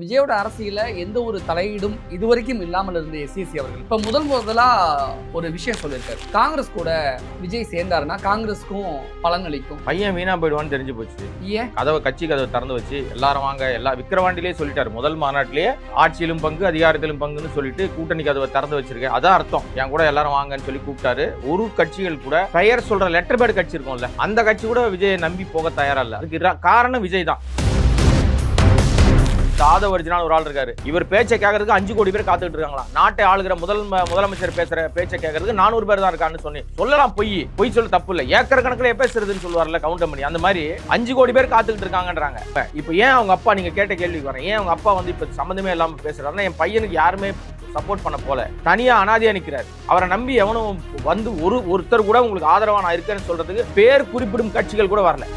விஜயோட அரசியல எந்த ஒரு தலையீடும் இதுவரைக்கும் இல்லாமல் இருந்த எஸ்சிஎஸ்சி அவர்கள் இப்ப முதலா ஒரு விஷயம் சொல்லியிருக்காரு. காங்கிரஸ் கூட விஜய் சேர்ந்தாருன்னா காங்கிரஸ்க்கும் பலன் அளிக்கும். பையன் வீணா போயிடுவான்னு தெரிஞ்சு போச்சு. ஏன் கட்சி கதவை திறந்து வச்சு எல்லாரும் வாங்க, எல்லா விக்கிரவாண்டிலே சொல்லிட்டாரு. முதல் மாநாட்டிலேயே ஆட்சியிலும் பங்கு அதிகாரத்திலும் பங்குன்னு சொல்லிட்டு கூட்டணி கதவை திறந்து வச்சிருக்கேன், அதான் அர்த்தம். என் கூட எல்லாரும் வாங்கன்னு சொல்லி கூப்பிட்டாரு. ஒரு கட்சிகள் கூட பெயர் சொல்ற லெட்டர் பேட் கட்சி இருக்கும்ல, அந்த கட்சி கூட விஜய் நம்பி போக தயாரா இல்ல. அதுக்கு காரணம் விஜய் தான். ஆதவர்ஜினால ஒரு ஆள் இருக்காரு. இவர் பேச்சை கேட்கறதுக்கு 5 கோடி பேர் காத்துக்கிட்டு இருக்காங்களா. நாட்டை ஆளுகிற முதலமைச்சர் பேசுற பேச்சை கேட்கறதுக்கு 400 பேர் தான் இருக்கான்னு சொல்லலாம். பொய் சொல்ல தப்பு இல்ல. ஏக்கர் கணக்குல பேசுறதுன்னு சொல்லுவார்ல கவுண்டர் பண்ணி, அந்த மாதிரி 5 கோடி பேர் காத்துக்கிட்டு இருக்காங்கன்றாங்க. இப்ப ஏன் அவங்க அப்பா, நீங்க கேட்ட கேள்விக்கு வரேன், ஏன் அவங்க அப்பா வந்து இப்ப சம்பந்தமே இல்லாம பேசுறாருன்னா, என் பையனுக்கு யாருமே சப்போர்ட் பண்ண போல தனியா அனாதையா நிக்கிறாரு. அவரை நம்பி எவனும் வந்து ஒருத்தர் கூட உங்களுக்கு ஆதரவா நான் இருக்கேன்னு சொல்றதுக்கு பேர் குறிப்பிடும் கட்சிகள் கூட வரல.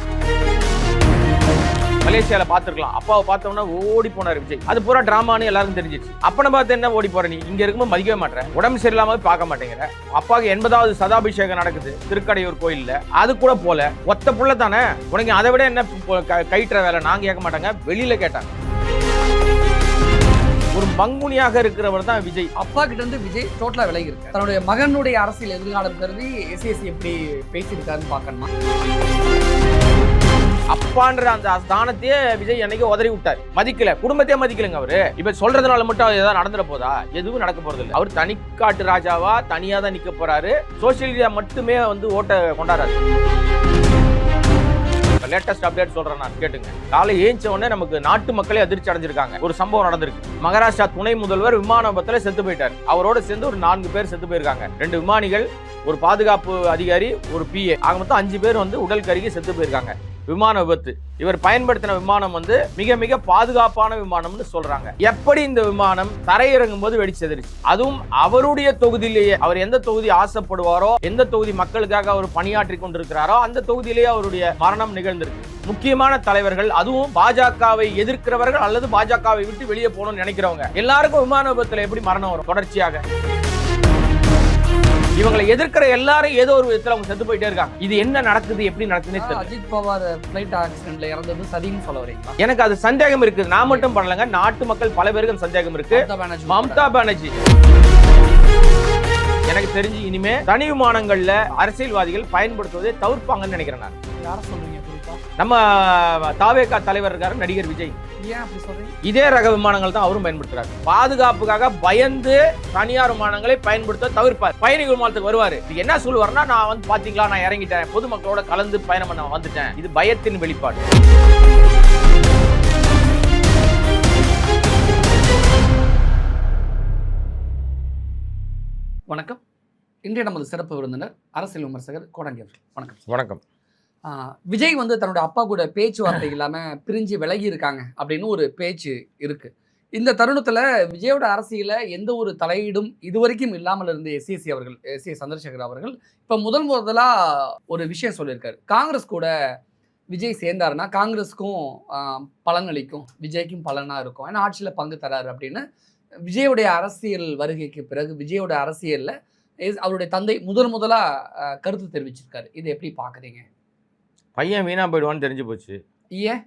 மலேசியால பாத்துருக்கலாம். அப்பாவை பார்த்தோம்னா ஓடி போனார் விஜய். அது பூரா டிராமான்னு எல்லாருக்கும் தெரிஞ்சிச்சு. அப்பனை பார்த்து என்ன ஓடி போற, நீ இங்க இருக்கும்போது மதிக்கவே மாட்டேன், உடம்பு சரியில்லாம பார்க்க மாட்டேங்கிற. அப்பாவுக்கு 80வது சதாபிஷேகம் நடக்குது திருக்கடையூர் கோயில்ல, அது கூட போல. ஒத்த புள்ள தானே உனக்கு, அதை விட என்ன கைட்டுற வேலை? நாங்க கேட்க மாட்டாங்க, வெளியில கேட்டாங்க. ஒரு மங்குனியாக இருக்கிறவர் தான் விஜய். அப்பா கிட்ட இருந்து விஜய் டோட்டலா விலகி இருக்கு. தன்னுடைய மகனுடைய அரசியல் எதிர்காலம் கருதி எஸ்சிஎஸ்சி எப்படி பேசியிருக்காருன்னு பாக்கணுமா? அப்பான்ற அந்த ஸ்தானத்தையே விஜய் என்னைக்கு உதறி விட்டார். மதிக்கல, குடும்பத்தையே மதிக்கலங்க அவரு. இப்ப சொல்றதுனால மட்டும் ஏதாவது நடந்துட போதா? எதுவும் நடக்க போறது இல்லை. அவர் தனிக்காட்டு ராஜாவா தனியா தான் நிக்க போறாரு. சோசியல் மீடியா மட்டுமே வந்து ஓட்ட கொண்டாடுறாரு. லேட்டஸ்ட் அப்டேட் சொல்றேன் நான், கேட்டுங்க. காலை ஏஞ்ச உடனே நமக்கு நாட்டு மக்களே அதிர்ச்சி அடைஞ்சிருக்காங்க. ஒரு சம்பவம் நடந்திருக்கு. மகாராஷ்டிரா துணை முதல்வர் விமான விபத்துல செத்து போயிட்டார். அவரோட சேர்ந்து ஒரு 4 பேர் செத்து போயிருக்காங்க. 2 விமானிகள், ஒரு பாதுகாப்பு அதிகாரி, ஒரு PA, ஆக மொத்தம் 5 பேர் வந்து உடல் கருகி செத்து போயிருக்காங்க. விமான விபத்து. இவர் பயன்படுத்தின விமானம் வந்து மிக மிக பாதுகாப்பான விமானம்னு சொல்றாங்க. எப்படி இந்த விமானம் தரையிறங்கும் போது வெடிச்செதிரிச்சு, அதுவும் அவருடைய தொகுதியிலேயே. அவர் எந்த தொகுதி ஆசைப்படுவாரோ, எந்த தொகுதி மக்களுக்காக அவர் பணியாற்றி கொண்டிருக்கிறாரோ, அந்த தொகுதியிலேயே அவருடைய மரணம் நிகழ்ந்திருக்கு. முக்கியமான தலைவர்கள், அதுவும் பாஜகவை எதிர்க்கிறவர்கள் அல்லது பாஜகவை விட்டு வெளியே போகணும்னு நினைக்கிறவங்க எல்லாருக்கும் விமான விபத்துல எப்படி மரணம் வரும் தொடர்ச்சியாக? இவங்களை எதிர்க்கிற எல்லாரும் ஏதோ ஒரு விதத்துல அவங்க செத்து போயிட்டே இருக்காங்க. இது என்ன நடக்குது, எப்படி நடக்குதுன்னு தெரியல. அஜித் பவார் பிளைட் ஆக்சிடென்ட்ல இறந்தது சதின்னு சொல்ல வரீங்களா? எனக்கு அது சந்தேகம் இருக்கு. நான் மட்டும் பண்ணலங்க, நாட்டு மக்கள் பல பேருக்கு சந்தேகம் இருக்கு. மம்தா பானர்ஜி எனக்கு தெரிஞ்சு இனிமே தனி விமானங்கள்ல அரசியல்வாதிகள் பயன்படுத்துவதை தவிர்ப்பாங்கன்னு நினைக்கிறேன். நான் யார சொல்றீங்க? நம்ம தாவேகா தலைவர் இருக்காரு, நடிகர் விஜய். ஏன் அப்படி சொல்றீங்க? இதே ரக விமானங்கள் தான் அவரும் பயன்படுத்துறாரு. பாதுகாப்புக்காக பயந்து தனியார் விமானங்களை பயன்படுத்த தவிர்ப்பார். பயணிகள் விமானத்துக்கு வருவாரு. என்ன சொல்லுவாருன்னா, நான் வந்து பாத்தீங்களா, நான் இறங்கிட்டேன், பொதுமக்களோட கலந்து பயணம் பண்ண வந்துட்டேன். இது பயத்தின் வெளிப்பாடு. வணக்கம். இன்றைய நமது சிறப்பு விருந்தினர் அரசியல் விமர்சகர் கோடங்கி அவர்கள். வணக்கம். வணக்கம். விஜய் வந்து தன்னோட அப்பா கூட பேச்சுவார்த்தை இல்லாம பிரிஞ்சு விலகி இருக்காங்க அப்படின்னு ஒரு பேச்சு இருக்கு. இந்த தருணத்துல விஜயோட அரசியல எந்த ஒரு தலையீடும் இதுவரைக்கும் இல்லாமல் இருந்த எஸ்சிஎஸ்சி அவர்கள், எஸ் சந்திரசேகர் அவர்கள் இப்ப முதலா ஒரு விஷயம் சொல்லியிருக்காரு. காங்கிரஸ் கூட விஜய் சேர்ந்தாருன்னா காங்கிரஸுக்கும் பலன் அளிக்கும், விஜய்க்கும் பலனா இருக்கும், ஏன்னா ஆட்சியில பங்கு தராரு அப்படின்னு விஜயோடைய அரசியல் வருகைக்கு பிறகு விஜயோட அரசியல்ல அவருடைய தந்தை முதலா கருத்து தெரிவிச்சிருக்காரு. இதை எப்படி பாக்குறீங்க? பையன் வீணா போயிடுவான்னு தெரிஞ்சு போச்சு. ஏன்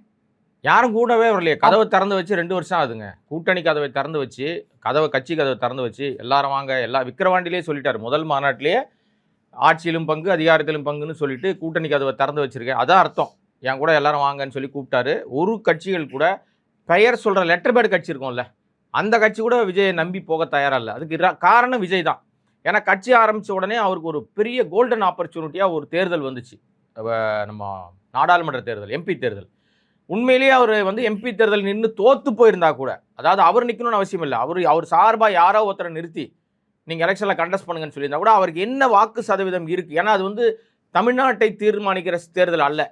யாரும் கூடவே வரலையே. கதவை திறந்து வச்சு 2 வருஷம் ஆகுதுங்க. கூட்டணி கதவை திறந்து வச்சு, கட்சி கதவை திறந்து வச்சு எல்லாரும் வாங்க, எல்லா விக்கிரவாண்டிலே சொல்லிட்டாரு. முதல் மாநாட்டிலேயே ஆட்சியிலும் பங்கு அதிகாரத்திலும் பங்குன்னு சொல்லிட்டு கூட்டணி கதவை திறந்து வச்சிருக்கேன், அதான் அர்த்தம். என் கூட எல்லாரும் வாங்கன்னு சொல்லி கூப்பிட்டாரு. ஒரு கட்சிகள் கூட பெயர் சொல்ற லெட்டர் பேட் கட்சி இருக்கும்ல, அந்த கட்சி கூட விஜயை நம்பி போக தயாரா இல்லை. அதுக்கு காரணம் விஜய் தான். ஏன்னா கட்சி ஆரம்பிச்ச உடனே அவருக்கு ஒரு பெரிய கோல்டன் ஆப்பர்ச்சுனிட்டியா ஒரு தேர்தல் வந்துச்சு. நம்ம நாடாளுமன்ற தேர்தல், MP தேர்தல். உண்மையிலேயே அவர் வந்து MP தேர்தல் நின்று தோத்து போயிருந்தா கூட, அதாவது அவர் நிற்கணும்னு அவசியம் இல்லை, அவர் சார்பாக யாரோ ஒருத்தரை நிறுத்தி நீங்கள் எலெக்ஷனில் கண்டெஸ்ட் பண்ணுங்கன்னு சொல்லியிருந்தா கூட அவருக்கு என்ன வாக்கு சதவீதம் இருக்குது. ஏன்னா அது வந்து தமிழ்நாட்டை தீர்மானிக்கிற தேர்தல் அல்ல,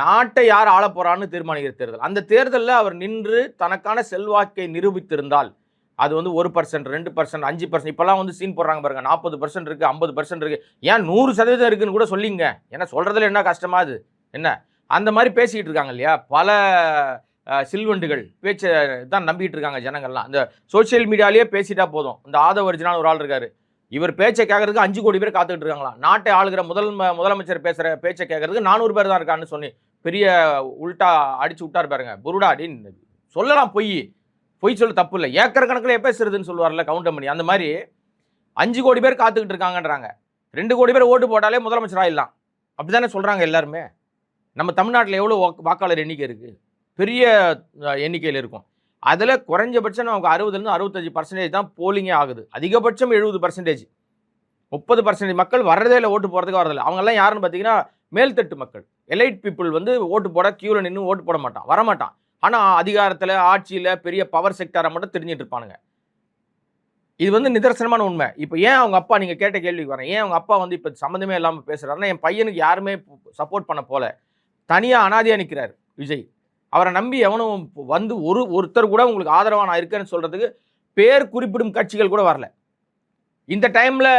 நாட்டை யார் ஆள போறான்னு தீர்மானிக்கிற தேர்தல். அந்த தேர்தலில் அவர் நின்று தனக்கான செல்வாக்கை நிரூபித்திருந்தால் அது வந்து 1%, 2%, 5%, இப்பெல்லாம் வந்து சீன் போடுறாங்க பாருங்க, 40% இருக்கு, 50% இருக்கு, ஏன் 100% இருக்குன்னு கூட சொல்லிங்க. ஏன்னா சொல்றதுல என்ன கஷ்டமா அது என்ன, அந்த மாதிரி பேசிக்கிட்டு இருக்காங்க இல்லையா பல சில்வண்டுகள். பேச்சை தான் நம்பிட்டு இருக்காங்க ஜனங்கள்லாம். அந்த சோசியல் மீடியாலேயே பேசிட்டா போதும். இந்த ஆதவர்ஜினால ஒரு ஆள் இருக்காரு. இவர் பேச்சை கேட்கறதுக்கு 5 கோடி பேர் காத்துக்கிட்டு இருக்காங்களா. நாட்டை ஆளுகிற முதலமைச்சர் பேசுற பேச்சை கேட்கறதுக்கு 400 பேர் தான் இருக்கான்னு பெரிய உல்ட்டா அடிச்சு விட்டார் பாருங்க. புருடா அப்படின்னு சொல்லலாம். பொய் பொய் சொல்ல தப்பு இல்லை, ஏக்கர் கணக்கில் பேசுறதுன்னு சொல்லுவார்ல கவுண்டமணி, அந்த மாதிரி 5 கோடி பேர் காத்துக்கிட்டு இருக்காங்கன்றாங்க. 2 கோடி பேர் ஓட்டு போட்டாலே முதலமைச்சர் ஆயிடலாம், அப்படிதானே சொல்றாங்க எல்லாருமே. நம்ம தமிழ்நாட்டில் எவ்வளோ வாக்காளர் எண்ணிக்கை இருக்கு, பெரிய எண்ணிக்கையில் இருக்கும். அதில் குறைஞ்சபட்சம் நமக்கு 60லேருந்து 65% தான் போலிங்கே ஆகுது, அதிகபட்சம் 70%. 30% மக்கள் வர்றதே இல்லை, ஓட்டு போகிறதுக்கு வரதில்லை. அவங்கெல்லாம் யாருன்னு பார்த்தீங்கன்னா மேல்தட்டு மக்கள், எலைட் பீப்புள் வந்து ஓட்டு போட கியூவில் நின்று ஓட்டு போட மாட்டான், வரமாட்டான். ஆனால் அதிகாரத்தில் ஆட்சியில் பெரிய பவர் செக்டரை மட்டும் தெரிஞ்சிட்டு இருப்பானுங்க. இது வந்து நிதர்சனமான உண்மை. இப்போ ஏன் அவங்க அப்பா, நீங்கள் கேட்ட கேள்விக்கு வரேன், ஏன் அவங்க அப்பா வந்து இப்போ சம்மந்தமே இல்லாமல் பேசுகிறாருன்னா, என் பையனுக்கு யாருமே சப்போர்ட் பண்ண போல தனியாக அனாதையாக நிற்கிறார் விஜய். அவரை நம்பி எவனும் வந்து ஒருத்தர் கூட உங்களுக்கு ஆதரவாக நான் இருக்கேன்னு சொல்கிறதுக்கு பேர் குறிப்பிடும் கட்சிகள் கூட வரல. இந்த டைமில்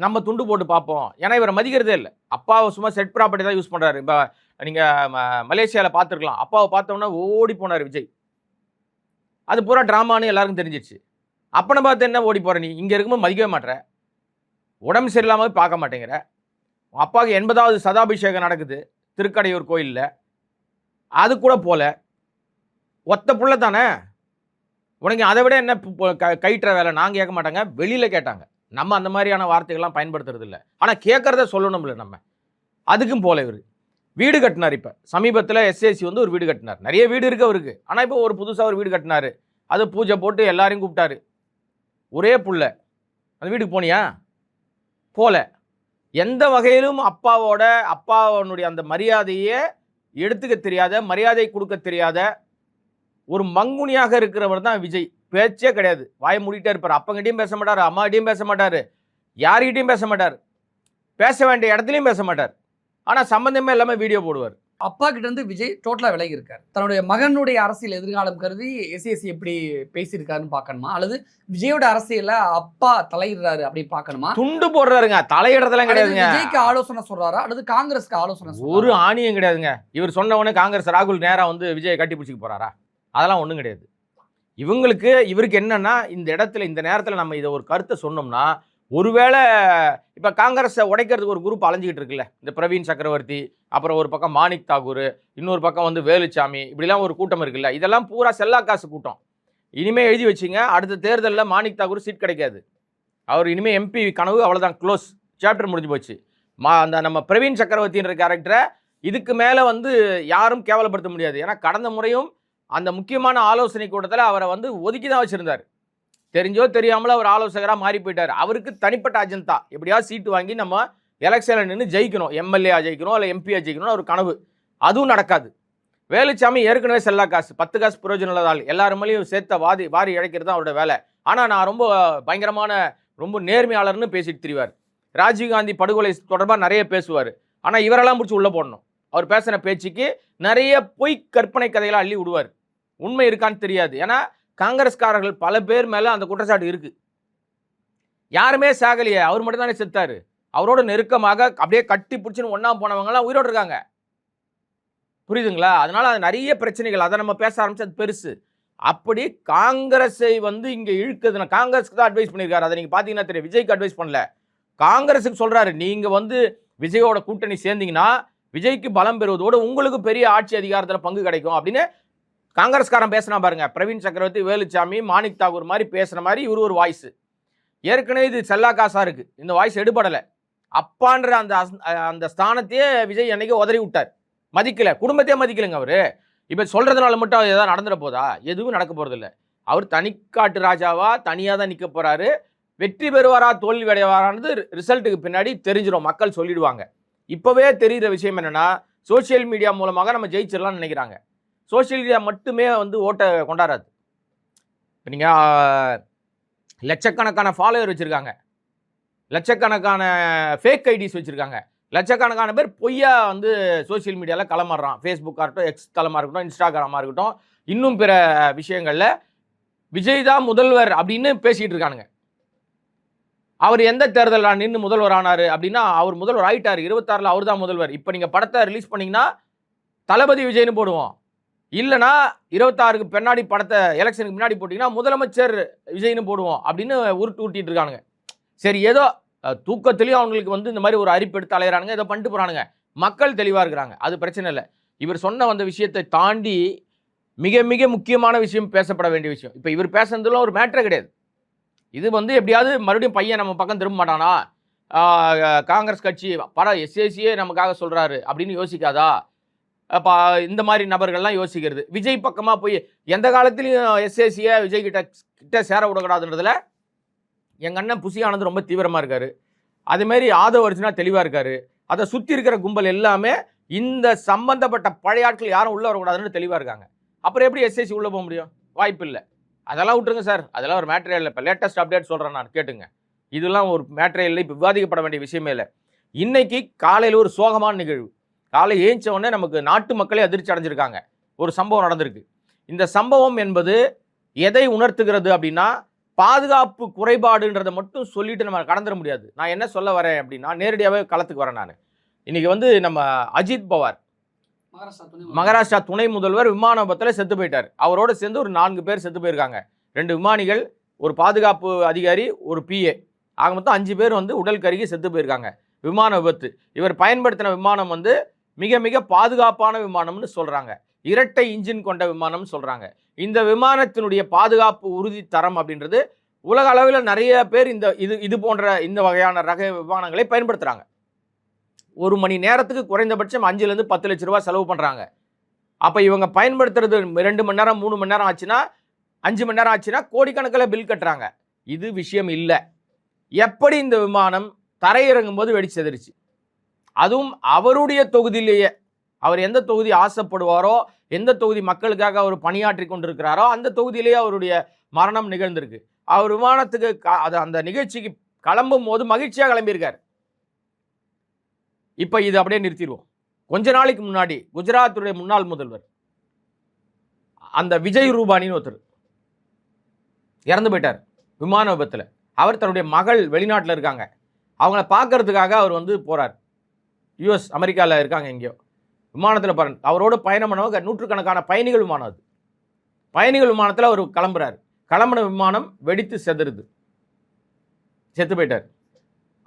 நம்ம துண்டு போட்டு பார்ப்போம், ஏன்னா இவரை மதிக்கிறதே இல்லை. அப்பாவை சும்மா செட் ப்ராப்பர்ட்டி தான் யூஸ் பண்ணுறாரு. இப்போ நீங்கள் மலேசியாவில் பார்த்துருக்கலாம், அப்பாவை பார்த்தோன்னா ஓடி போனார் விஜய். அது பூரா ட்ராமான்னு எல்லாருக்கும் தெரிஞ்சிச்சு. அப்பனை பார்த்து என்ன ஓடி போகிற, நீ இங்கே இருக்கும்போது மதிக்கவே மாட்டேற, உடம்பு சரியில்லாமல் பார்க்க மாட்டேங்கிற. அப்பாவுக்கு 80வது சதாபிஷேகம் நடக்குது திருக்கடையூர் கோயிலில், அது கூட போல. ஒத்த புள்ள தானே உனக்கு, அதை விட என்ன கைட்டுற வேலை? நாங்கள் கேட்க மாட்டாங்க, வெளியில் கேட்டாங்க. நம்ம அந்த மாதிரியான வார்த்தைகள்லாம் பயன்படுத்துறது இல்லை, ஆனால் கேட்குறத சொல்லணும்ல நம்ம. அதுக்கும் போல இவர் வீடு கட்டினார். இப்போ சமீபத்தில் எஸ்ஏசி வந்து ஒரு வீடு கட்டினார். நிறைய வீடு இருக்கு அவருக்கு, ஆனால் இப்போ ஒரு புதுசாக ஒரு வீடு கட்டினார். அது பூஜை போட்டு எல்லாரையும் கூப்பிட்டாரு. ஒரே புள்ள, அந்த வீட்டுக்கு போனியா? போல. எந்த வகையிலும் அப்பாவுடைய அந்த மரியாதையே எடுத்துக்க தெரியாத, மரியாதை கொடுக்க தெரியாத ஒரு மங்குனியாக இருக்கிறவர் தான் விஜய். பேச்சே கிடையாது, வாயை மூடிட்டே இருப்பார். அப்பங்கிட்டையும் பேச மாட்டார், அம்மாகிட்டையும் பேச மாட்டார், யார்கிட்டையும் பேச மாட்டார், பேச வேண்டிய இடத்துலையும் பேச மாட்டார். ஆனால் சம்பந்தமே இல்லாமல் வீடியோ போடுவார். அப்பா கிட்ட இருந்து விஜய் டோட்டலாக விலகி இருக்கார். தன்னுடைய மகனுடைய அரசியல் எதிர்காலம் கருதி எஸ்ஏசி எப்படி பேசியிருக்காருன்னு பார்க்கணுமா, அல்லது விஜயோட அரசியல அப்பா தலையிடுறாரு அப்படி பார்க்கணுமா? துண்டு போடுறாருங்க, தலையிடறதெல்லாம் கிடையாதுங்க. விஜய்க்கு ஆலோசனை சொல்றாரா அல்லது காங்கிரஸ்க்கு ஆலோசனை? ஒரு ஆணியம் கிடையாதுங்க. இவர் சொன்ன உடனே காங்கிரஸ் ராகுல் நேரா வந்து விஜயை கட்டி பிடிச்சிக்க போறாரா? அதெல்லாம் ஒன்றும் கிடையாது. இவருக்கு என்னன்னா, இந்த இடத்துல இந்த நேரத்தில் நம்ம இதை ஒரு கருத்தை சொன்னோம்னா, ஒருவேளை இப்போ காங்கிரஸை உடைக்கிறதுக்கு ஒரு குரூப் அலைஞ்சிக்கிட்டு இருக்குல்ல, இந்த பிரவீன் சக்கரவர்த்தி, அப்புறம் ஒரு பக்கம் மாணிக் தாகூர், இன்னொரு பக்கம் வந்து வேலுச்சாமி, இப்படிலாம் ஒரு கூட்டம் இருக்குல்ல, இதெல்லாம் பூரா செல்லா காசு கூட்டம். இனிமேல் எழுதி வச்சிங்க, அடுத்த தேர்தலில் மாணிக் தாகூர் சீட் கிடைக்காது. அவர் இனிமேல் எம்பி கனவு அவ்வளோதான், க்ளோஸ், சாப்டர் முடிஞ்சு போச்சு. அந்த நம்ம பிரவீன் சக்கரவர்த்தின்ற கேரக்டரை இதுக்கு மேலே வந்து யாரும் கேவலப்படுத்த முடியாது. ஏன்னா கடந்த முறையும் அந்த முக்கியமான ஆலோசனை கூட்டத்தில் அவரை வந்து ஒதுக்கி தான் வச்சுருந்தார். தெரிஞ்சோ தெரியாமல அவர் ஆலோசகராக மாறி போயிட்டார். அவருக்கு தனிப்பட்ட அஜெண்டா, எப்படியாவது சீட்டு வாங்கி நம்ம எலெக்ஷனில் நின்று ஜெயிக்கணும், எம்எல்ஏ ஜெயிக்கணும் இல்லை எம்பியா ஜெயிக்கணும் ஒரு கனவு. அதுவும் நடக்காது. வேலுச்சாமி ஏற்கனவே செல்லா காசு, 10 காசு பிரயோஜனம் இல்லாதால் எல்லாருமேலையும் சேர்த்த வாரி இழைக்கிறது தான் அவரோட வேலை. ஆனால் நான் ரொம்ப பயங்கரமான ரொம்ப நேர்மையாளர்னு பேசிட்டு திரிவார். ராஜீவ்காந்தி படுகொலை தொடர்பாக நிறைய பேசுவார். ஆனால் இவரெல்லாம் முடிச்சு உள்ளே போடணும். அவர் பேசின பேச்சுக்கு நிறைய பொய் கற்பனை கதைகளை அள்ளி விடுவார். உண்மை இருக்கான்னு தெரியாது. ஏன்னா காங்கிரஸ்காரர்கள் பல பேர் மேலே அந்த குற்றச்சாட்டு இருக்கு. யாருமே சாகலையே, அவர் மட்டும் தானே செத்தாரு. அவரோட நெருக்கமாக அப்படியே கட்டி பிடிச்சின்னு ஒன்றா போனவங்கலாம் உயிரோடு இருக்காங்க. புரியுதுங்களா? அதனால அது நிறைய பிரச்சனைகள், அதை நம்ம பேச ஆரம்பிச்சு அது பெருசு. அப்படி காங்கிரஸை வந்து இங்கே இழுக்குதுன்னா, காங்கிரஸுக்கு தான் அட்வைஸ் பண்ணியிருக்காரு. அதை நீங்கள் பார்த்தீங்கன்னா தெரியும், விஜய்க்கு அட்வைஸ் பண்ணல, காங்கிரஸுக்கு சொல்கிறாரு. நீங்கள் வந்து விஜயோட கூட்டணி சேர்ந்தீங்கன்னா விஜய்க்கு பலம் பெறுவதோடு உங்களுக்கு பெரிய ஆட்சி அதிகாரத்தில் பங்கு கிடைக்கும் அப்படின்னு காங்கிரஸ்காரன் பேசினா பாருங்க. பிரவீன் சக்கரவர்த்தி, வேலுச்சாமி, மாணிக் தாகூர் மாதிரி பேசுன மாதிரி இவர் ஒரு வாய்ஸ். ஏற்கனவே இது செல்லா காசா இருக்கு, இந்த வாய்ஸ் எடுபடலை. அப்பான்ற அந்த ஸ்தானத்தையே விஜய் அன்னைக்கு உதறி விட்டார், மதிக்கல, குடும்பத்தையே மதிக்கலைங்க அவரு. இப்போ சொல்றதுனால மட்டும் ஏதாவது நடந்துட போதா? எதுவும் நடக்க போறது இல்லை. அவர் தனிக்காட்டு ராஜாவா தனியாக தான் நிற்க போறாரு. வெற்றி பெறுவாரா தோல்வி அடைவாரானது ரிசல்ட்டுக்கு பின்னாடி தெரிஞ்சிடும், மக்கள் சொல்லிடுவாங்க. இப்போவே தெரிகிற விஷயம் என்னன்னா, சோசியல் மீடியா மூலமாக நம்ம ஜெயிச்சிடலாம்னு நினைக்கிறாங்க. சோசியல் மீடியா மட்டுமே வந்து ஓட்டை கொண்டாடாது. இப்போ நீங்கள் லட்சக்கணக்கான ஃபாலோவர் வச்சுருக்காங்க, லட்சக்கணக்கான ஃபேக் ஐடிஸ் வச்சுருக்காங்க, லட்சக்கணக்கான பேர் பொய்யா வந்து சோசியல் மீடியாவில் களமாடுறான். ஃபேஸ்புக்காக இருக்கட்டும், எக்ஸ் தளமாக இருக்கட்டும், இன்ஸ்டாகிராமாக இருக்கட்டும், இன்னும் பிற விஷயங்களில் விஜய் தான் முதல்வர் அப்படின்னு பேசிகிட்டு இருக்கானுங்க. அவர் எந்த தேர்தலில் நின்று முதல்வர் ஆனார் அப்படின்னா, அவர் முதல்வர் ஆகிட்டார் 26ல், அவர் தான் முதல்வர். இப்போ நீங்கள் படத்தை ரிலீஸ் பண்ணிங்கன்னா தளபதி விஜய்னு போடுவோம், இல்லைனா 26க்கு பின்னாடி படத்தை எலெக்ஷனுக்கு முன்னாடி போட்டிங்கன்னா முதலமைச்சர் விஜய்னு போடுவோம் அப்படின்னு உருட்டிட்டு இருக்கானுங்க. சரி, ஏதோ தூக்கத்துலேயும் அவங்களுக்கு வந்து இந்த மாதிரி ஒரு அறிப்பு எடுத்து அலையிறானுங்க, ஏதோ பண்ணிட்டு போகிறானுங்க. மக்கள் தெளிவாக இருக்கிறாங்க, அது பிரச்சனை இல்லை. இவர் சொன்ன அந்த விஷயத்தை தாண்டி மிக மிக முக்கியமான விஷயம், பேசப்பட வேண்டிய விஷயம். இப்போ இவர் பேசுறதுல ஒரு மேட்டரே கிடையாது. இது வந்து எப்படியாவது மறுபடியும் பையன் நம்ம பக்கம் திரும்ப மாட்டானா, காங்கிரஸ் கட்சி படம் எஸ்ஏசியே நமக்காக சொல்றாரு அப்படின்னு யோசிக்காதா, அப்போ இந்த மாதிரி நபர்கள்லாம் யோசிக்கிறது. விஜய் பக்கமாக போய் எந்த காலத்திலையும் எஸ்ஏசியை விஜய் கிட்ட சேர விடக்கூடாதுன்றதுல எங்கள் அண்ணன் புசி ஆனந்த் ரொம்ப தீவிரமாக இருக்காரு. அதுமாரி ஆதவ அர்ஜுனா தெளிவாக இருக்காரு. அதை சுற்றி இருக்கிற கும்பல் எல்லாமே இந்த சம்பந்தப்பட்ட பழைய ஆட்கள் யாரும் உள்ளே வரக்கூடாதுன்னு தெளிவாக இருக்காங்க. அப்புறம் எப்படி எஸ்ஏசி உள்ளே போக முடியும்? வாய்ப்பு இல்லை. அதெல்லாம் விட்டுருங்க சார், அதெல்லாம் ஒரு மேட்டரே இல்லை. இப்போ லேட்டஸ்ட் அப்டேட் சொல்கிறேன் நான், கேட்டுங்க. இதெல்லாம் ஒரு மேட்டரே இல்லை, இப்போ விவாதிக்கப்பட வேண்டிய விஷயமே இல்லை. இன்னைக்கு காலையில் ஒரு சோகமான நிகழ்வு. காலை ஏஞ்ச உடனே நமக்கு நாட்டு மக்களே அதிர்ச்சி அடைஞ்சிருக்காங்க. ஒரு சம்பவம் நடந்திருக்கு. இந்த சம்பவம் என்பது எதை உணர்த்துகிறது அப்படின்னா, பாதுகாப்பு குறைபாடுன்றதை மட்டும் சொல்லிட்டு நம்ம கடந்துட முடியாது. நான் என்ன சொல்ல வரேன் அப்படின்னா, நேரடியாகவே களத்துக்கு வரேன் நான். இன்னைக்கு வந்து நம்ம அஜித் பவார் மகாராஷ்டிரா துணை முதல்வர் விமான விபத்தில் செத்து போயிட்டார். அவரோட சேர்ந்து ஒரு 4 பேர் செத்து போயிருக்காங்க. 2 விமானிகள், ஒரு பாதுகாப்பு அதிகாரி, ஒரு பிஏ, ஆக மொத்தம் 5 பேர் வந்து உடல் கருகி செத்து போயிருக்காங்க. விமான விபத்து. இவர் பயன்படுத்தின விமானம் வந்து மிக மிக பாதுகாப்பான விமானம்னு சொல்றாங்க. இரட்டை இன்ஜின் கொண்ட விமானம்னு சொல்றாங்க. இந்த விமானத்தினுடைய பாதுகாப்பு உறுதி தரம் அப்படின்றது உலக அளவில் நிறைய பேர் இது போன்ற இந்த வகையான ரக விமானங்களை பயன்படுத்துறாங்க. ஒரு மணி நேரத்துக்கு குறைந்தபட்சம் 5 to 10 லட்ச ரூபாய் செலவு பண்றாங்க. அப்ப இவங்க பயன்படுத்துறது 2 மணி நேரம் 3 மணி நேரம் ஆச்சுன்னா, 5 மணி நேரம் ஆச்சுன்னா கோடிக்கணக்கில் பில் கட்டுறாங்க. இது விஷயம் இல்லை. எப்படி இந்த விமானம் தரையிறங்கும் போது வெடிச்சு செதறிச்சு, அதுவும் அவருடைய தொகுதியிலேயே. அவர் எந்த தொகுதி ஆசைப்படுவாரோ, எந்த தொகுதி மக்களுக்காக அவர் பணியாற்றி கொண்டிருக்கிறாரோ அந்த தொகுதியிலேயே அவருடைய மரணம் நிகழ்ந்திருக்கு. அவர் விமானத்துக்கு அந்த நிகழ்ச்சிக்கு கிளம்பும் போது மகிழ்ச்சியாக கிளம்பியிருக்கார். இப்போ இது அப்படியே நிறுத்திடுவோம். கொஞ்ச நாளைக்கு முன்னாடி குஜராத்துடைய முன்னாள் முதல்வர் அந்த விஜய் ரூபானின்னு ஒருத்தர் இறந்து போயிட்டார் விமான விபத்தில். அவர் தன்னுடைய மகள் வெளிநாட்டில் இருக்காங்க, அவங்கள பார்க்கறதுக்காக அவர் வந்து போகிறார். யூஎஸ் அமெரிக்காவில் இருக்காங்க எங்கேயோ. விமானத்தில் பாருங்க, அவரோட பயணம் பண்ணவங்க நூற்றுக்கணக்கான பயணிகள் விமானம். அது பயணிகள் விமானத்தில் அவர் கிளம்புறாரு. கிளம்பின விமானம் வெடித்து செத்துருது, செத்து போயிட்டார்.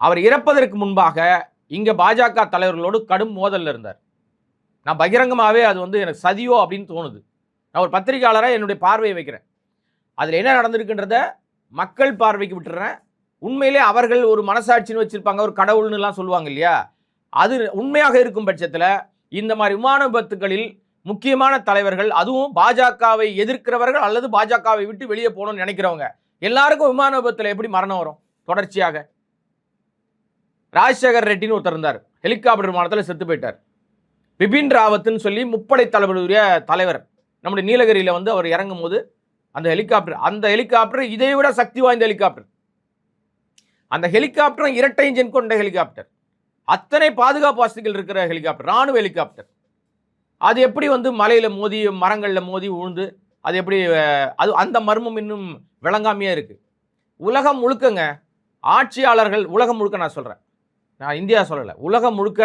அவர் இறப்பதற்கு முன்பாக இங்கே பாஜக தலைவர்களோடு கடும் மோதலில் இருந்தார். நான் பகிரங்கமாகவே அது வந்து எனக்கு சதியோ அப்படின்னு தோணுது. நான் ஒரு பத்திரிகையாளராக என்னுடைய பார்வையை வைக்கிறேன். அதில் என்ன நடந்திருக்குன்றத மக்கள் பார்வைக்கு விட்டுறேன். உண்மையிலே அவர்கள் ஒரு மனசாட்சின்னு வச்சுருப்பாங்க, ஒரு கடவுள்னுலாம் சொல்லுவாங்க இல்லையா, அது உண்மையாக இருக்கும் பட்சத்தில் இந்த மாதிரி விமான விபத்துகளில் முக்கியமான தலைவர்கள், அதுவும் பாஜகவை எதிர்க்கிறவர்கள் அல்லது பாஜகவை விட்டு வெளியே போகணும்னு நினைக்கிறவங்க எல்லாருக்கும் விமான விபத்தில் எப்படி மரணம் வரும் தொடர்ச்சியாக? ராஜசேகர் ரெட்டின்னு ஒருத்தர் இருந்தார், ஹெலிகாப்டர் விமானத்தில் செத்து போயிட்டார். பிபின் ராவத்னு சொல்லி முப்படை தளபதியுடைய தலைவர், நம்முடைய நீலகிரியில் வந்து அவர் இறங்கும் போது அந்த ஹெலிகாப்டர் இதை விட சக்தி வாய்ந்த ஹெலிகாப்டர். அந்த ஹெலிகாப்டர் இரட்டை இன்ஜின் கொண்ட ஹெலிகாப்டர், அத்தனை பாதுகாப்பு வசதிகள் இருக்கிற ஹெலிகாப்டர், ராணுவ ஹெலிகாப்டர். அது எப்படி வந்து மலையில் மோதி மரங்களில் மோதி விழுந்து அது எப்படி அது அந்த மர்மம் இன்னும் விளங்காமையே இருக்கு. உலகம் முழுக்கங்க ஆட்சியாளர்கள், உலகம் முழுக்க நான் சொல்கிறேன், நான் இந்தியா சொல்லலை, உலகம் முழுக்க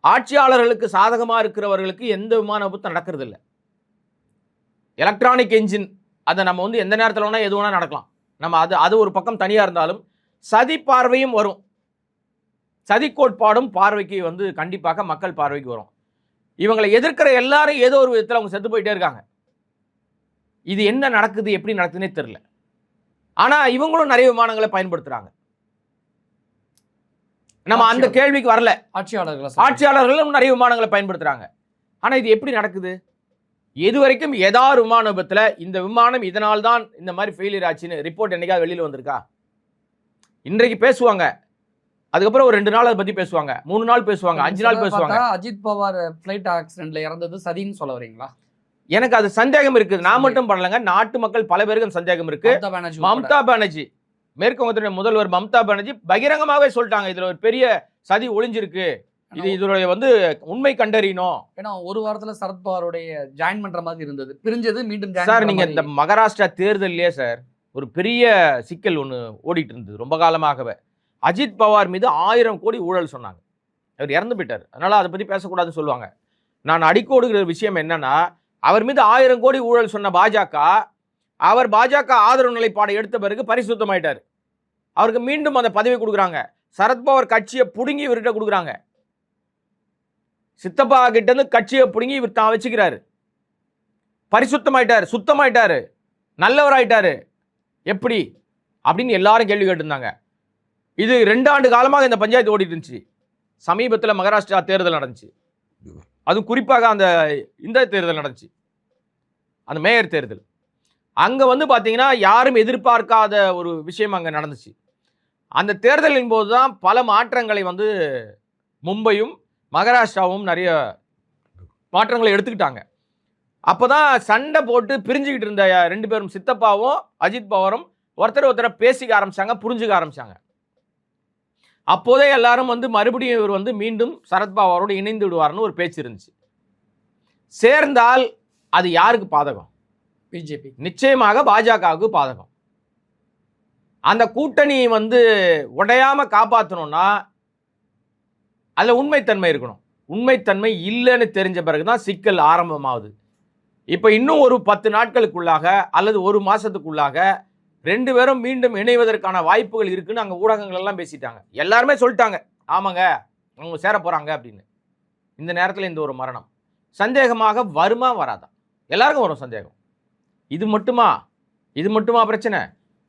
ஆட்சியாளர்களுக்கு சாதகமாக இருக்கிறவர்களுக்கு எந்த விமான விபத்து நடக்கிறது இல்லை. எலக்ட்ரானிக் என்ஜின், அதை நம்ம வந்து எந்த நேரத்தில் வேணால் எது வேணால் நடக்கலாம். நம்ம அது ஒரு பக்கம் தனியாக இருந்தாலும் சதி பார்வையும் வரும். சதி கோட்பாடும் பார்வைக்கு வந்து கண்டிப்பாக மக்கள் பார்வைக்கு வரும். இவங்களை எதிர்க்கிற எல்லாரும் ஏதோ ஒரு விதத்தில் அவங்க செத்து போயிட்டே இருக்காங்க. இது என்ன நடக்குது, எப்படி நடக்குதுன்னே தெரியல. ஆனால் இவங்களும் நிறைய விமானங்களை பயன்படுத்துகிறாங்க. நம்ம அந்த கேள்விக்கு வரல. ஆட்சியாளர்களும் நிறைய விமானங்களை பயன்படுத்துகிறாங்க. ஆனால் இது எப்படி நடக்குது? எது வரைக்கும் ஏதாவது விமான விபத்தில் இந்த விமானம் இதனால் தான் இந்த மாதிரி ஃபெயிலியர் ஆச்சுன்னு ரிப்போர்ட் என்னைக்காவது வெளியில் வந்திருக்கா? இன்றைக்கு பேசுவாங்க, அதுக்கப்புறம் ஒரு 2 நாள் அதை பற்றி பேசுவாங்க, 3 நாள் பேசுவாங்க, 5 நாள் பேசுவாங்க. அஜித் பவார் ஃப்ளைட் ஆக்சிடென்ட்ல இறந்தது சதின்னு சொல்ல வரீங்களா? எனக்கு அது சந்தேகம் இருக்குது. நான் மட்டும் பண்ணலங்க, நாட்டு மக்கள் பல பேருக்கு சந்தேகம் இருக்கு. மம்தா பானர்ஜி, மேற்கு வங்கத்துடைய முதல்வர் மம்தா பானர்ஜி பகிரங்கமாகவே சொல்லிட்டாங்க, இதுல ஒரு பெரிய சதி ஒளிஞ்சிருக்கு, இதோடைய வந்து உண்மை கண்டறியணும். ஏன்னா ஒரு வாரத்துல சரத்பவாருடைய ஜாயின் பண்ற மாதிரி இருந்தது, பிரிஞ்சது மீண்டும் சார். நீங்க இந்த மகாராஷ்டிரா தேர்தலிலே சார் ஒரு பெரிய சிக்கல் ஒன்று ஓடிட்டு இருந்தது ரொம்ப காலமாகவே. அஜித் பவார் மீது 1000 கோடி ஊழல் சொன்னாங்க. அவர் இறந்து போயிட்டார், அதனால அதை பற்றி பேசக்கூடாதுன்னு சொல்லுவாங்க. நான் அடிக்கோடுகிற விஷயம் என்னன்னா, அவர் மீது 1000 கோடி ஊழல் சொன்ன பாஜக, அவர் பாஜக ஆதரவு நிலைப்பாடை எடுத்த பிறகு பரிசுத்தமாயிட்டார். அவருக்கு மீண்டும் அந்த பதவி கொடுக்குறாங்க. சரத்பவார் கட்சியை பிடுங்கி இவர்கிட்ட கொடுக்குறாங்க. சித்தப்பா கிட்ட இருந்து கட்சியை பிடுங்கி இவர் தான் வச்சுக்கிறாரு. பரிசுத்தமாயிட்டாரு, சுத்தமாயிட்டாரு, நல்லவராயிட்டாரு, எப்படி அப்படின்னு எல்லாரும் கேள்வி கேட்டிருந்தாங்க. இது 2 ஆண்டு காலமாக இந்த பஞ்சாயத்து ஓடிட்டு இருந்துச்சு. சமீபத்தில் மகாராஷ்டிரா தேர்தல் நடந்துச்சு. அது குறிப்பாக இந்த தேர்தல் நடந்துச்சு, அந்த மேயர் தேர்தல். அங்கே வந்து பார்த்தீங்கன்னா யாரும் எதிர்பார்க்காத ஒரு விஷயம் அங்கே நடந்துச்சு. அந்த தேர்தலின் போது தான் பல மாற்றங்களை வந்து மும்பையும் மகாராஷ்டிராவும் நிறைய மாற்றங்களை எடுத்துக்கிட்டாங்க. அப்போ தான் சண்டை போட்டு பிரிஞ்சுக்கிட்டு இருந்த 2 பேரும், சித்தப்பாவும் அஜித் பவாரும் ஒருத்தரை பேசிக்க ஆரம்பிச்சாங்க, புரிஞ்சுக்க ஆரம்பிச்சாங்க. அப்போதே எல்லாரும் வந்து மறுபடியும் இவர் வந்து மீண்டும் சரத்பவாரோடு இணைந்து விடுவார்னு ஒரு பேச்சு இருந்துச்சு. சேர்ந்தால் அது யாருக்கு பாதகம்? பிஜேபி. நிச்சயமாக பாஜகவுக்கு பாதகம். அந்த கூட்டணி வந்து உடையாம காப்பாற்றணும்னா அதில் உண்மைத்தன்மை இருக்கணும். உண்மைத்தன்மை இல்லைன்னு தெரிஞ்ச பிறகுதான் சிக்கல் ஆரம்பமாகுது. இப்போ இன்னும் ஒரு 10 நாட்களுக்குள்ளாக அல்லது ஒரு மாசத்துக்குள்ளாக 2 பேரும் மீண்டும் இணைவதற்கான வாய்ப்புகள் இருக்குன்னு அங்கே ஊடகங்கள் எல்லாம் பேசிட்டாங்க. எல்லாருமே சொல்லிட்டாங்க, ஆமாங்க அவங்க சேர போறாங்க அப்படின்னு. இந்த நேரத்தில் இந்த ஒரு மரணம் சந்தேகமாக வருமா வராதா? எல்லாருக்கும் வரும் சந்தேகம். இது மட்டுமா பிரச்சனை?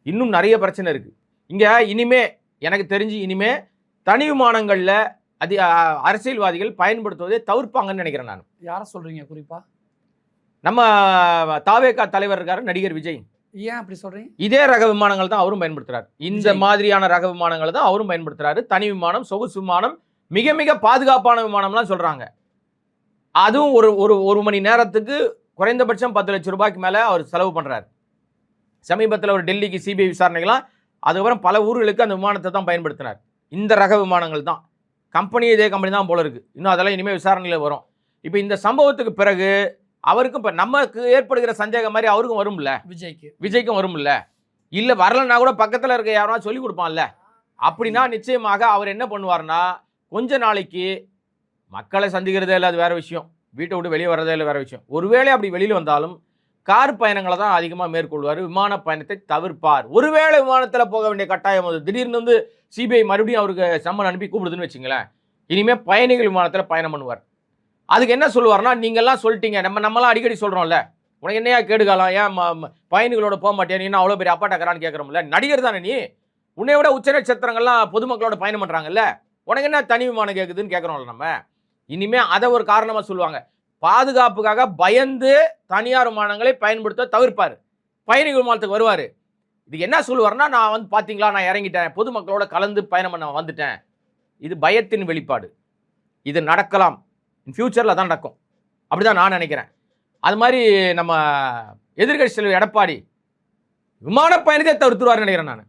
இன்னும் நிறைய பிரச்சனை இருக்கு இங்க. இனிமே எனக்கு தெரிஞ்சு இனிமே தனி விமானங்கள்ல அரசியல்வாதிகள் பயன்படுத்துவதை தவிர்ப்பாங்கன்னு நினைக்கிறேன் நான். யாரை சொல்றீங்க குறிப்பா? நம்ம தாவேகா தலைவர் இருக்காரு நடிகர் விஜய். ஏன் அப்படி சொல்றீங்க? இதே ரக விமானங்கள் தான் அவரும் பயன்படுத்துறாரு. இந்த மாதிரியான ரக விமானங்கள் தான் அவரும் பயன்படுத்துறாரு. தனி விமானம், சொகுசு விமானம், மிக மிக பாதுகாப்பான விமானம்லாம் சொல்றாங்க. அதுவும் ஒரு மணி நேரத்துக்கு குறைந்தபட்சம் 10 லட்சம் ரூபாய்க்கு மேல அவர் செலவு பண்றாரு. சமீபத்தில் ஒரு டெல்லிக்கு சிபிஐ விசாரணைகளாம், அதுக்கப்புறம் பல ஊர்களுக்கு அந்த விமானத்தை தான் பயன்படுத்தினார். இந்த ரக விமானங்கள் தான். கம்பெனி இதே கம்பெனி தான் போல இருக்கு. இன்னும் அதெல்லாம் இனிமேல் விசாரணையில் வரும். இப்போ இந்த சம்பவத்துக்கு பிறகு அவருக்கும் இப்போ நமக்கு ஏற்படுகிற சந்தேகம் மாதிரி அவருக்கும் வரும்ல, விஜய்க்கும் வரும்ல. இல்லை வரலன்னா கூட பக்கத்தில் இருக்க யாரா சொல்லி கொடுப்பான்ல. அப்படின்னா நிச்சயமாக அவர் என்ன பண்ணுவார்னா, கொஞ்ச நாளைக்கு மக்களை சந்திக்கிறதே இல்லை, அது வேற விஷயம். வீட்டை விட்டு வெளியே வர்றதே இல்லை, வேற விஷயம். ஒருவேளை அப்படி வெளியில் வந்தாலும் கார் பயணங்களை தான் அதிகமாக மேற்கொள்வார். விமான பயணத்தை தவிர்ப்பார். ஒருவேளை விமானத்தில் போக வேண்டிய கட்டாயம் அது திடீர்னு வந்து சிபிஐ மறுபடியும் அவருக்கு சம்மன் அனுப்பி கூப்பிடுதுன்னு வச்சுங்களேன், இனிமேல் பயணிகள் விமானத்தில் பயணம் பண்ணுவார். அதுக்கு என்ன சொல்லுவார்னா, நீங்கள்லாம் சொல்லிட்டீங்க, நம்மளாம் அடிக்கடி சொல்கிறோம்ல, உனக்கு என்னையா கேடுகாலம், ஏன் பயணிகளோட போக மாட்டேன், நீ அவ்வளோ பெரிய அப்பாட்டக்கரான்னு கேட்குறோம்ல. நடிகர் தானே நீ, உன்னை விட உச்ச நட்சத்திரங்கள்லாம் பொதுமக்களோட பயணம் பண்ணுறாங்கல்ல, உனக்கு என்ன தனி விமானம் கேட்குதுன்னு கேட்குறோம்ல நம்ம. இனிமேல் அதை ஒரு காரணமாக சொல்லுவாங்க. பாதுகாப்புக்காக பயந்து தனியார் விமானங்களை பயன்படுத்த தவிர்ப்பார். பயணிகள் விமானத்துக்கு வருவார். இதுக்கு என்ன சொல்லுவார்னா, நான் வந்து பார்த்தீங்களா நான் இறங்கிட்டேன், பொதுமக்களோட கலந்து பயணம் பண்ண வந்துட்டேன். இது பயத்தின் வெளிப்பாடு. இது நடக்கலாம், ஃபியூச்சரில் தான் நடக்கும். அப்படிதான் நான் நினைக்கிறேன். அது மாதிரி நம்ம எதிர்கட்சி தலைவர் எடப்பாடி விமான பயணத்தை தவிர்த்துருவார்னு நினைக்கிறேன் நான்.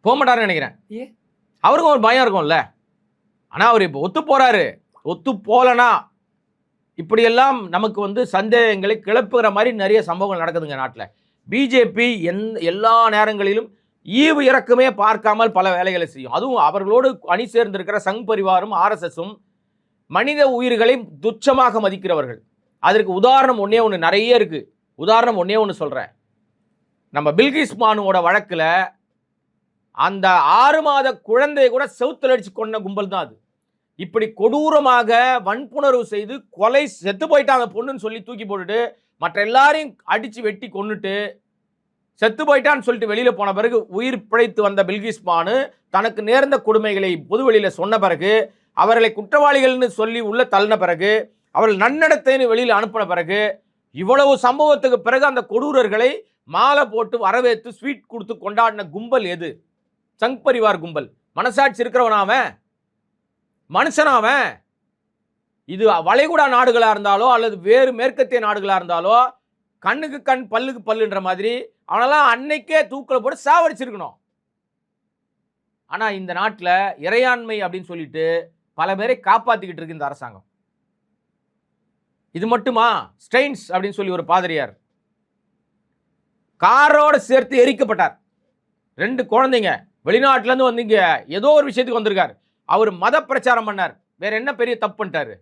போக மாட்டாருன்னு நினைக்கிறேன். அவருக்கும் ஒரு பயம் இருக்கும்ல. ஆனால் அவர் இப்போ ஒத்து போறாரு. ஒத்து போலனா இப்படியெல்லாம் நமக்கு வந்து சந்தேகங்களை கிளப்புகிற மாதிரி நிறைய சம்பவங்கள் நடக்குதுங்க நாட்டில். பிஜேபி எல்லா நேரங்களிலும் ஈவு இறக்குமே பார்க்காமல் பல வேலைகளை செய்யும். அதுவும் அவர்களோடு அணி சேர்ந்திருக்கிற சங் பரிவாரும் RSSம் மனித உயிர்களை துச்சமாக மதிக்கிறவர்கள். அதற்கு உதாரணம் ஒன்னே ஒன்று, நிறைய இருக்கு. உதாரணம் ஒன்னே ஒன்று சொல்றேன். நம்ம பில்கிஸ் பானுவோட வழக்குல அந்த 6 மாத குழந்தையை கூட செவுத்துல அடிச்சு கொண்ட கும்பல் தான் அது. இப்படி கொடூரமாக வன்புணர்வு செய்து கொலை, செத்து போயிட்டான் அந்த பொண்ணுன்னு சொல்லி தூக்கி போட்டுட்டு மற்ற எல்லாரையும் அடிச்சு வெட்டி கொன்னுட்டு செத்து போயிட்டான்னு சொல்லிட்டு வெளியில போன பிறகு உயிர் பிழைத்து வந்த பில்கிஸ் பானு தனக்கு நேர்ந்த கொடுமைகளை பொதுவெளியில சொன்ன பிறகு, அவர்களை குற்றவாளிகள்னு சொல்லி உள்ள தள்ளின பிறகு, அவர்கள் நன்னடத்தைன்னு வெளியில அனுப்பின பிறகு, இவ்வளவு சம்பவத்துக்கு பிறகு அந்த கொடூரர்களை மாலை போட்டு வரவேற்று ஸ்வீட் கொடுத்து கொண்டாடின கும்பல் எது? சங் பரிவார் கும்பல். மனசாட்சி இருக்கிறவனாவன், மனுஷனாவன். இது வளைகுடா நாடுகளா இருந்தாலோ அல்லது வேறு மேற்கத்திய நாடுகளா இருந்தாலோ கண்ணுக்கு கண் பல்லுக்கு பல்லுன்ற மாதிரி அவனெல்லாம் அன்னைக்கே தூக்கில் போட்டு சாவடிச்சிருக்கணும். ஆனா இந்த நாட்டில் இறையாண்மை அப்படின்னு சொல்லிட்டு பல பேரை காப்பாத்திக்கிட்டு இருக்கு இந்த அரசாங்கம். இது மட்டுமா? ஸ்டெயின்ஸ் அப்படின்னு சொல்லி ஒரு பாதிரியார் காரோட சேர்த்து எரிக்கப்பட்டார். 2 குழந்தைங்க வெளிநாட்டுல இருந்து வந்தீங்க, ஏதோ ஒரு விஷயத்துக்கு வந்திருக்காரு. அவர் மத பிரச்சாரம் பண்ணார். வேற என்ன பெரிய தப்பு பண்ணிட்டாரு?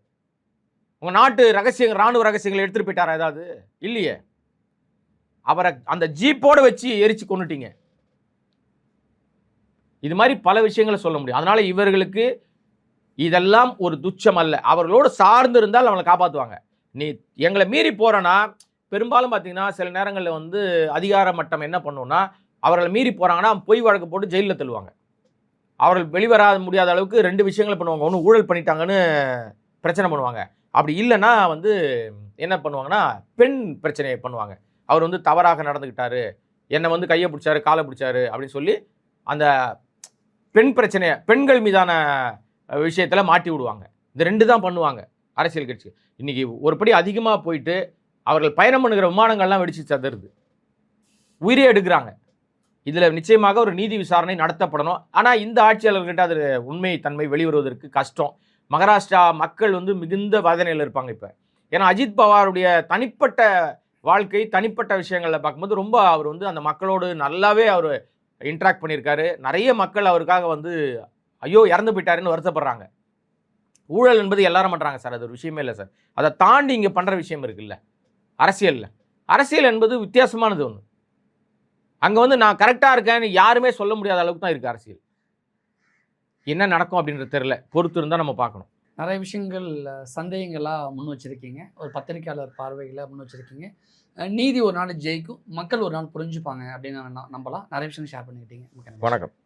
உங்க நாட்டு ரகசியங்கள், ராணுவ ரகசியங்களை எடுத்துட்டு போயிட்டாரா? ஏதாவது இல்லையே. அவரை அந்த ஜீப்போட வச்சு எரிச்சு கொண்டுட்டீங்க. இது மாதிரி பல விஷயங்களை சொல்ல முடியும். அதனால இவர்களுக்கு இதெல்லாம் ஒரு துச்சம் அல்ல. அவர்களோடு சார்ந்து இருந்தால் அவங்களை காப்பாற்றுவாங்க. நீ எங்களை மீறி போறனா பெரும்பாலும் பார்த்தீங்கன்னா சில நேரங்களில் வந்து அதிகார மட்டம் என்ன பண்ணுவோம்னா அவர்களை மீறி போறாங்கன்னா பொய் வழக்கு போட்டு ஜெயிலில் தள்ளுவாங்க. அவர்கள் வெளிவர முடியாத அளவுக்கு 2 விஷயங்களை பண்ணுவாங்க. ஒன்று ஊழல் பண்ணிட்டாங்கன்னு பிரச்சனை பண்ணுவாங்க. அப்படி இல்லைன்னா வந்து என்ன பண்ணுவாங்கன்னா பெண் பிரச்சனையை பண்ணுவாங்க. அவர் வந்து தவறாக நடந்துக்கிட்டாரு, என்னை வந்து கையை பிடிச்சாரு காலை பிடிச்சாரு அப்படின்னு சொல்லி அந்த பெண் பிரச்சனையை பெண்கள் மீதான விஷயத்தில் மாட்டி விடுவாங்க. இந்த 2 தான் பண்ணுவாங்க அரசியல் கட்சி. இன்னைக்கு ஒரு படி அதிகமாக போயிட்டு அவர்கள் பயணம் பண்ணுகிற விமானங்கள்லாம் வெடிச்சு சதறுது, உயிரே எடுக்கிறாங்க. இதில் நிச்சயமாக ஒரு நீதி விசாரணை நடத்தப்படணும். ஆனால் இந்த ஆட்சியாளர்கிட்ட அது உண்மை தன்மை வெளிவருவதற்கு கஷ்டம். மகாராஷ்டிரா மக்கள் வந்து மிகுந்த வேதனையில் இருப்பாங்க இப்போ. ஏன்னா அஜித் பவாருடைய தனிப்பட்ட வாழ்க்கை தனிப்பட்ட விஷயங்களில் பார்க்கும்போது ரொம்ப அவர் வந்து அந்த மக்களோடு நல்லாவே அவர் இன்ட்ராக்ட் பண்ணியிருக்காரு. நிறைய மக்கள் அவருக்காக வந்து ஐயோ இறந்து போயிட்டாருன்னு வருத்தப்படுறாங்க. ஊழல் என்பது எல்லாரும் பண்ணுறாங்க சார், அது ஒரு விஷயமே இல்லை சார். அதை தாண்டி இங்கே பண்ணுற விஷயம் இருக்குல்ல அரசியலில். அரசியல் என்பது வித்தியாசமானது ஒன்று. அங்கே வந்து நான் கரெக்டாக இருக்கேன்னு யாருமே சொல்ல முடியாத அளவுக்கு தான் இருக்குது அரசியல். என்ன நடக்கும் அப்படின்றது தெரியல, பொறுத்து இருந்தால் நம்ம பார்க்கணும். நிறைய விஷயங்கள் சந்தேகங்களாக முன் வச்சிருக்கீங்க, ஒரு பத்திரிகையாளர் பார்வைகளை முன் வச்சிருக்கீங்க. நீதி ஒரு நாள் ஜெயிக்கும், மக்கள் ஒரு நாள் புரிஞ்சுப்பாங்க அப்படின்னு நம்பலாம். நிறைய விஷயங்கள் ஷேர் பண்ணிக்கிட்டீங்க. வணக்கம்.